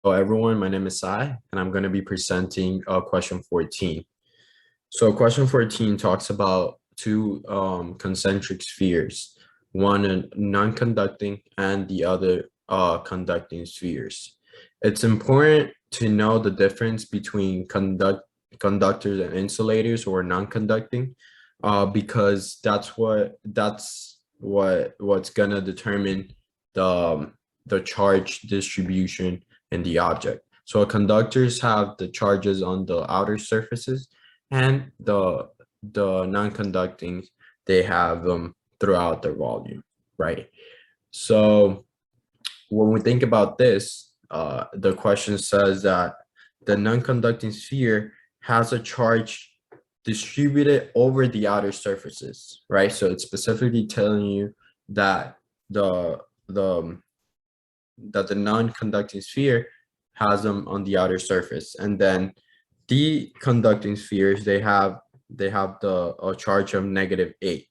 Hello everyone, my name is Sai and I'm going to be presenting question 14. So question 14 talks about two concentric spheres, one non-conducting and the other conducting spheres. It's important to know the difference between conductors and insulators or non-conducting because what's going to determine the charge distribution in the object. So conductors have the charges on the outer surfaces and the non-conducting, they have them throughout their volume, right? So when we think about this, the question says that the non-conducting sphere has a charge distributed over the outer surfaces, right? So it's specifically telling you that the the that the non-conducting sphere has them on the outer surface, and then the conducting spheres, they have the a charge of -8,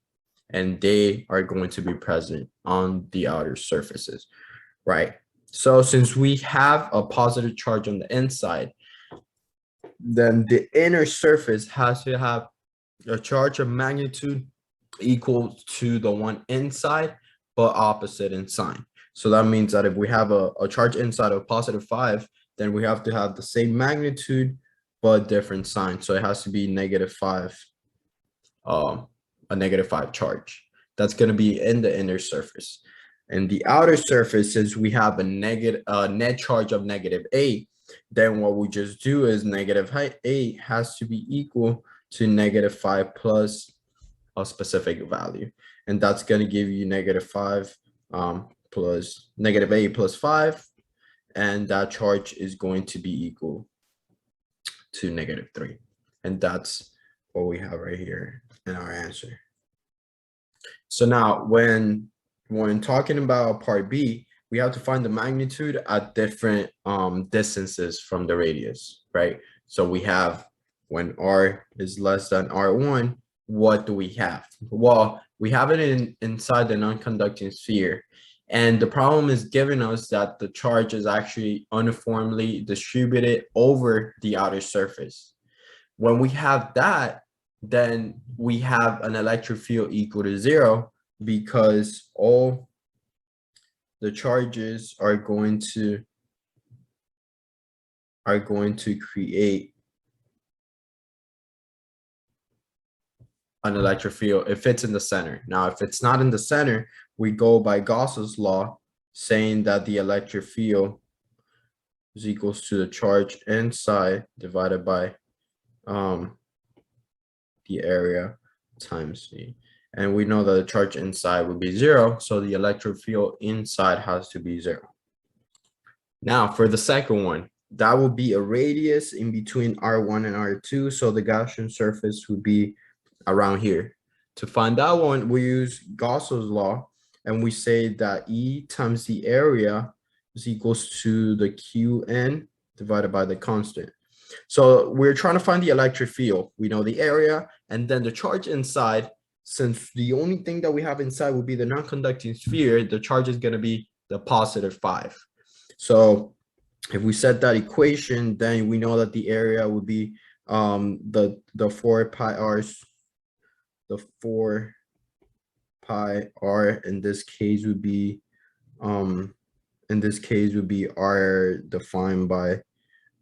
and they are going to be present on the outer surfaces, right? So since we have a positive charge on the inside, then the inner surface has to have a charge of magnitude equal to the one inside, but opposite in sign. So that means that if we have a charge inside of +5, then we have to have the same magnitude, but different sign. So it has to be -5, a -5 charge. That's going to be in the inner surface. And the outer surface, since we have a net charge of -8, then what we just do is -8 has to be equal to -5 plus a specific value. And that's going to give you -5 plus -8 plus 5. And that charge is going to be equal to -3. And that's what we have right here in our answer. So now when talking about part B, we have to find the magnitude at different distances from the radius, right? So we have when R is less than R1, what do we have? Well, we have it inside the non-conducting sphere. And the problem is giving us that the charge is actually uniformly distributed over the outer surface. When we have that, then we have an electric field equal to 0 because all the charges are going to create an electric field if it's in the center. Now, if it's not in the center, we go by Gauss's law, saying that the electric field is equals to the charge inside divided by the area times C. And we know that the charge inside would be 0, so the electric field inside has to be 0. Now, for the second one, that will be a radius in between R1 and R2, so the Gaussian surface would be around here. To find that one, we use Gauss's law, and we say that E times the area is equals to the Qn divided by the constant. So we're trying to find the electric field. We know the area, and then the charge inside. Since the only thing that we have inside would be the non-conducting sphere, the charge is going to be the +5. So if we set that equation, then we know that the area would be the 4 pi r's. The 4 pi r in this case would be r defined by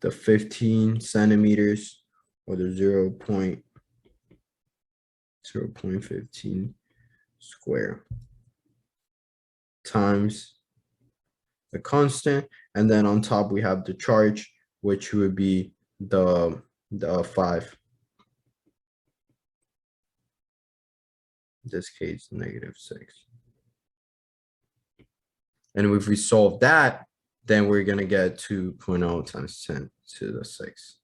the 15 centimeters or the 0.15 square times the constant, and then on top we have the charge, which would be the 5. In this case, -6. And if we solve that, then we're going to get 2.0 times 10 to the 6.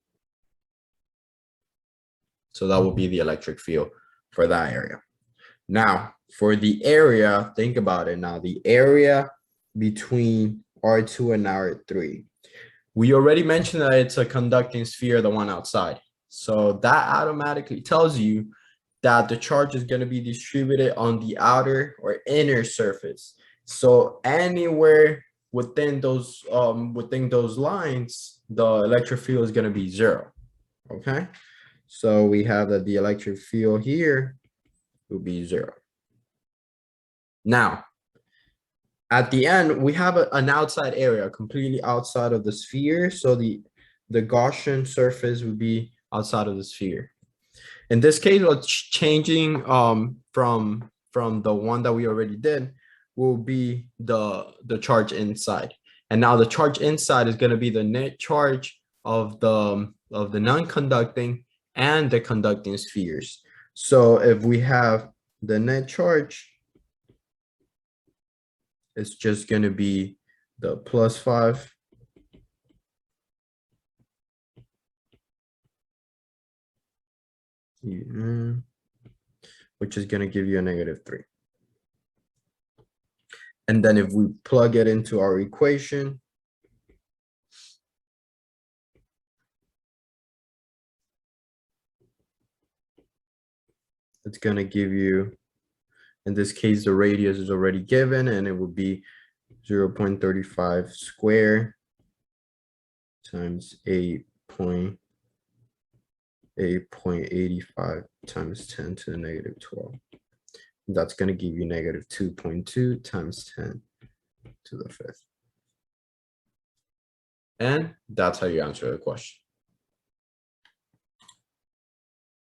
So that will be the electric field for that area. Now, for the area, think about it now, the area between R2 and R3. We already mentioned that it's a conducting sphere, the one outside. So that automatically tells you that the charge is going to be distributed on the outer or inner surface. So anywhere within those lines, the electric field is going to be 0. Okay, so we have that the electric field here will be 0. Now, at the end, we have an outside area completely outside of the sphere. So the Gaussian surface would be outside of the sphere. In this case, what's changing from the one that we already did will be the charge inside. And now the charge inside is going to be the net charge of the non-conducting and the conducting spheres. So if we have the net charge, it's just going to be the +5 which is going to give you a -3. And then if we plug it into our equation, it's going to give you, in this case, the radius is already given, and it would be 0.35 squared times 8.85 times 10 to the -12. That's going to give you -2.2 times 10 to the 5th. And that's how you answer the question.